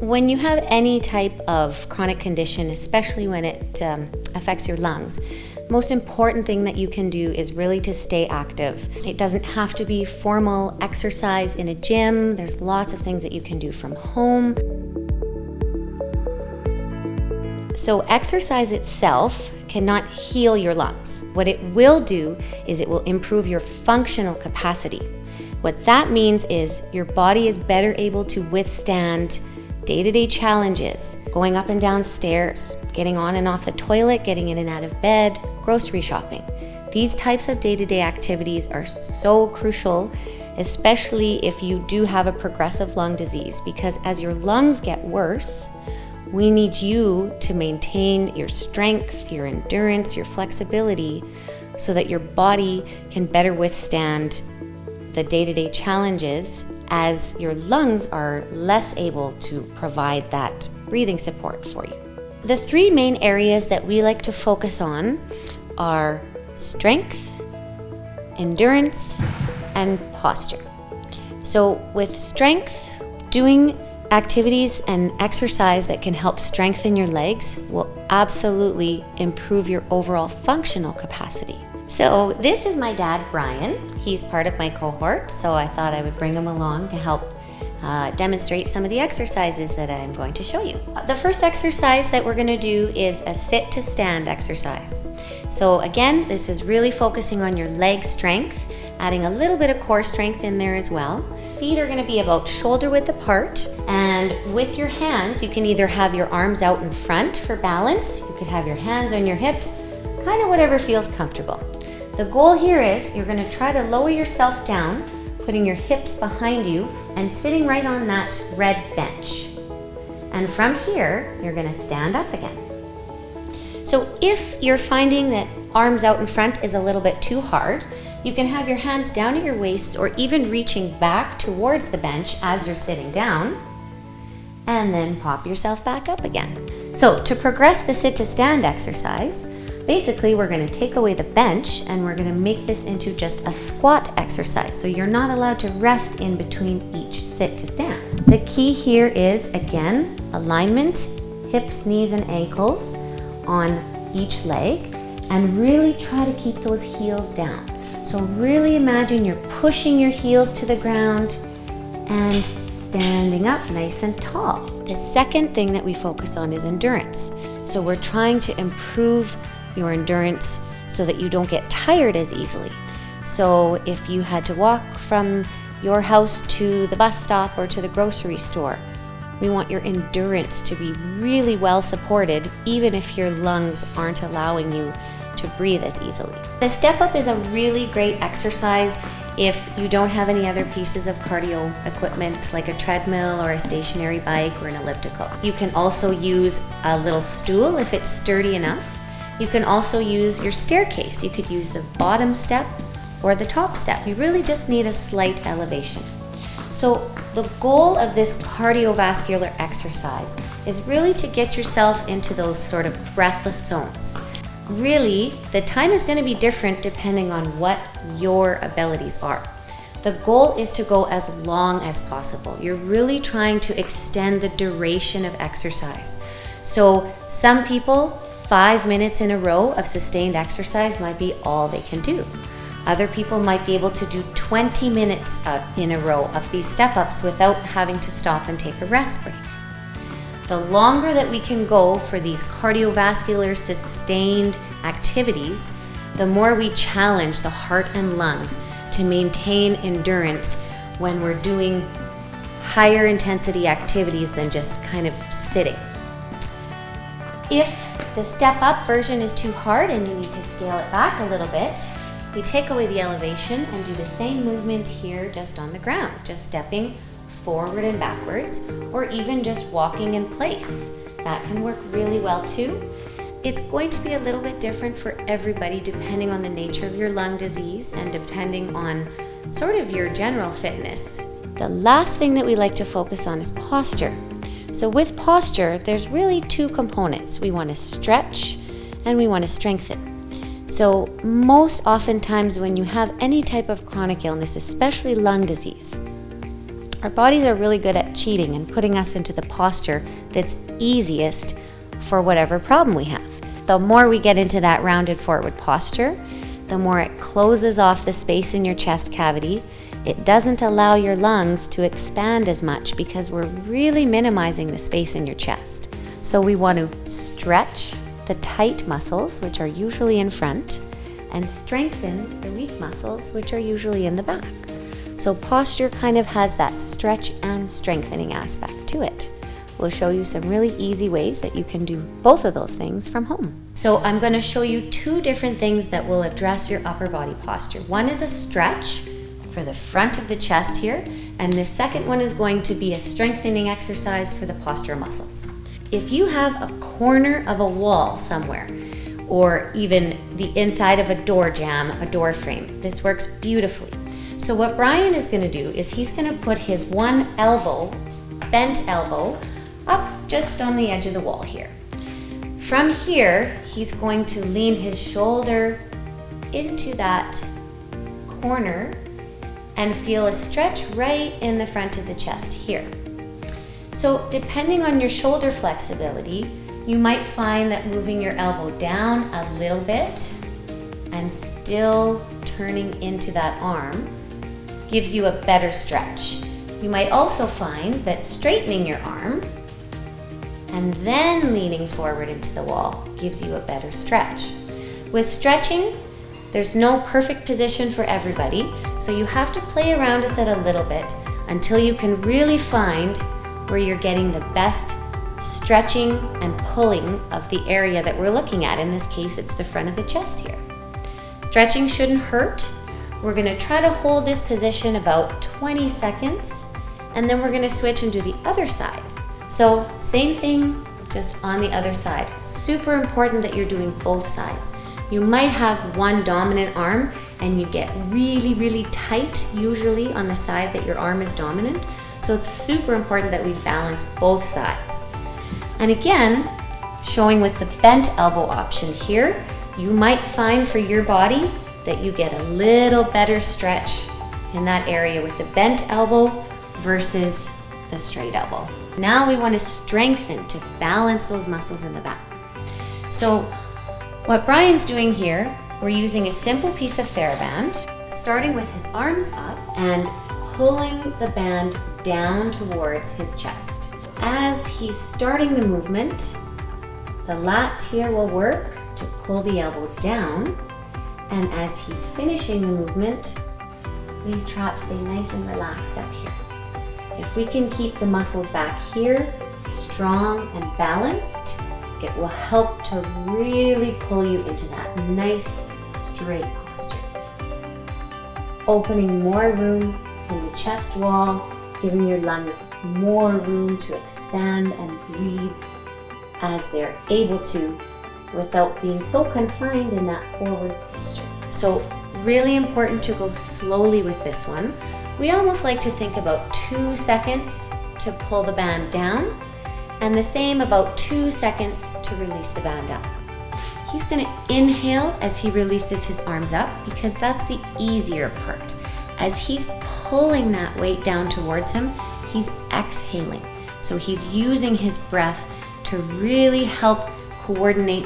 When you have any type of chronic condition, especially when it affects your lungs, most important thing that you can do is really to stay active. It doesn't have to be formal exercise in a gym. There's lots of things that you can do from home. So exercise itself cannot heal your lungs. What it will do is it will improve your functional capacity. What that means is your body is better able to withstand day-to-day challenges, going up and down stairs, getting on and off the toilet, getting in and out of bed, grocery shopping. These types of day-to-day activities are so crucial, especially if you do have a progressive lung disease, because as your lungs get worse, we need you to maintain your strength, your endurance, your flexibility, so that your body can better withstand the day-to-day challenges as your lungs are less able to provide that breathing support for you. The three main areas that we like to focus on are strength, endurance, and posture. So with strength, doing activities and exercise that can help strengthen your legs will absolutely improve your overall functional capacity. So this is my dad, Brian. He's part of my cohort, so I thought I would bring him along to help demonstrate some of the exercises that I'm going to show you. The first exercise that we're going to do is a sit to stand exercise. So again, this is really focusing on your leg strength, adding a little bit of core strength in there as well. Feet are going to be about shoulder width apart, and with your hands, you can either have your arms out in front for balance, you could have your hands on your hips, kind of whatever feels comfortable. The goal here is you're going to try to lower yourself down, putting your hips behind you and sitting right on that red bench. And from here, you're going to stand up again. So if you're finding that arms out in front is a little bit too hard, you can have your hands down at your waists or even reaching back towards the bench as you're sitting down, and then pop yourself back up again. So to progress the sit to stand exercise, basically, we're going to take away the bench and we're going to make this into just a squat exercise. So you're not allowed to rest in between each sit to stand. The key here is, again, alignment, hips, knees, and ankles on each leg, and really try to keep those heels down. So really imagine you're pushing your heels to the ground and standing up nice and tall. The second thing that we focus on is endurance. So we're trying to improve your endurance so that you don't get tired as easily. So if you had to walk from your house to the bus stop or to the grocery store, we want your endurance to be really well supported, even if your lungs aren't allowing you to breathe as easily. The step up is a really great exercise if you don't have any other pieces of cardio equipment like a treadmill or a stationary bike or an elliptical. You can also use a little stool if it's sturdy enough. You can also use your staircase. You could use the bottom step or the top step. You really just need a slight elevation. So the goal of this cardiovascular exercise is really to get yourself into those sort of breathless zones. Really, the time is going to be different depending on what your abilities are. The goal is to go as long as possible. You're really trying to extend the duration of exercise. So some people, 5 minutes in a row of sustained exercise might be all they can do. Other people might be able to do 20 minutes in a row of these step-ups without having to stop and take a rest break. The longer that we can go for these cardiovascular sustained activities, the more we challenge the heart and lungs to maintain endurance when we're doing higher intensity activities than just kind of sitting. If the step up version is too hard and you need to scale it back a little bit, we take away the elevation and do the same movement here just on the ground, just stepping forward and backwards, or even just walking in place. That can work really well too. It's going to be a little bit different for everybody depending on the nature of your lung disease and depending on sort of your general fitness. The last thing that we like to focus on is posture. So with posture, there's really two components. We want to stretch and we want to strengthen. So most oftentimes when you have any type of chronic illness, especially lung disease, Our bodies are really good at cheating and putting us into the posture that's easiest for whatever problem we have. The more we get into that rounded forward posture, the more it closes off the space in your chest cavity. It doesn't allow your lungs to expand as much because we're really minimizing the space in your chest. So we want to stretch the tight muscles, which are usually in front, and strengthen the weak muscles, which are usually in the back. So posture kind of has that stretch and strengthening aspect to it. We'll show you some really easy ways that you can do both of those things from home. So I'm going to show you two different things that will address your upper body posture. One is a stretch for the front of the chest here, and the second one is going to be a strengthening exercise for the postural muscles. If you have a corner of a wall somewhere, or even the inside of a door jamb, a door frame, this works beautifully. So what Brian is going to do is he's going to put his one elbow, bent elbow, up just on the edge of the wall here. From here, he's going to lean his shoulder into that corner and feel a stretch right in the front of the chest here. So depending on your shoulder flexibility, you might find that moving your elbow down a little bit and still turning into that arm gives you a better stretch. You might also find that straightening your arm and then leaning forward into the wall gives you a better stretch. With stretching, there's no perfect position for everybody, so you have to play around with it a little bit until you can really find where you're getting the best stretching and pulling of the area that we're looking at. In this case, it's the front of the chest here. Stretching shouldn't hurt. We're going to try to hold this position about 20 seconds, and then we're going to switch and do the other side. So same thing, just on the other side. Super important that you're doing both sides. You might have one dominant arm and you get really, really tight usually on the side that your arm is dominant. So it's super important that we balance both sides. And again, showing with the bent elbow option here, you might find for your body that you get a little better stretch in that area with the bent elbow versus the straight elbow. Now we want to strengthen to balance those muscles in the back. So what Brian's doing here, we're using a simple piece of TheraBand, starting with his arms up and pulling the band down towards his chest. As he's starting the movement, the lats here will work to pull the elbows down, and as he's finishing the movement, these traps stay nice and relaxed up here. If we can keep the muscles back here strong and balanced, it will help to really pull you into that nice straight posture. Opening more room in the chest wall, giving your lungs more room to expand and breathe as they're able to without being so confined in that forward posture. So really important to go slowly with this one. We almost like to think about 2 seconds to pull the band down, and the same about 2 seconds to release the band up. He's going to inhale as he releases his arms up because that's the easier part. As he's pulling that weight down towards him, he's exhaling. So he's using his breath to really help coordinate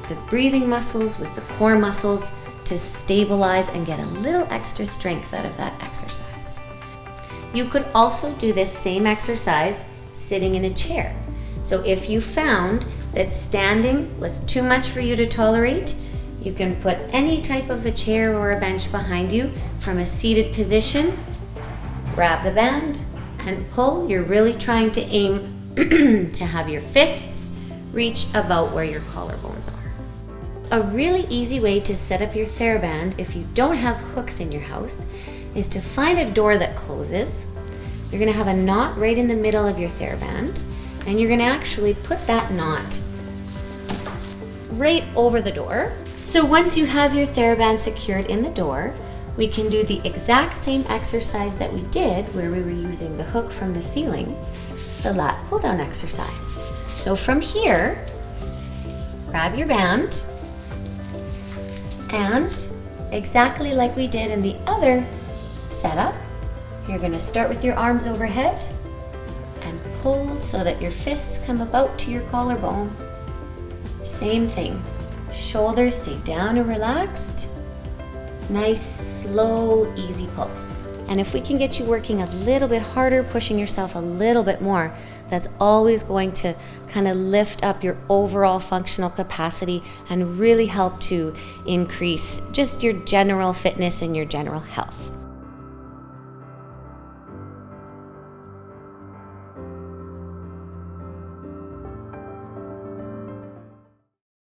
the breathing muscles with the core muscles to stabilize and get a little extra strength out of that exercise. You could also do this same exercise sitting in a chair. So if you found that standing was too much for you to tolerate, you can put any type of a chair or a bench behind you from a seated position, grab the band and pull. You're really trying to aim to have your fists reach about where your collarbones are. A really easy way to set up your TheraBand if you don't have hooks in your house is to find a door that closes. You're going to have a knot right in the middle of your TheraBand, and you're going to actually put that knot right over the door. So once you have your TheraBand secured in the door, we can do the exact same exercise that we did where we were using the hook from the ceiling, the lat pull down exercise. So from here, grab your band, and exactly like we did in the other setup, You're going to start with your arms overhead and pull so that your fists come about to your collarbone. Same thing. Shoulders stay down and relaxed. Nice, slow, easy pulse. And if we can get you working a little bit harder, pushing yourself a little bit more, that's always going to kind of lift up your overall functional capacity and really help to increase just your general fitness and your general health.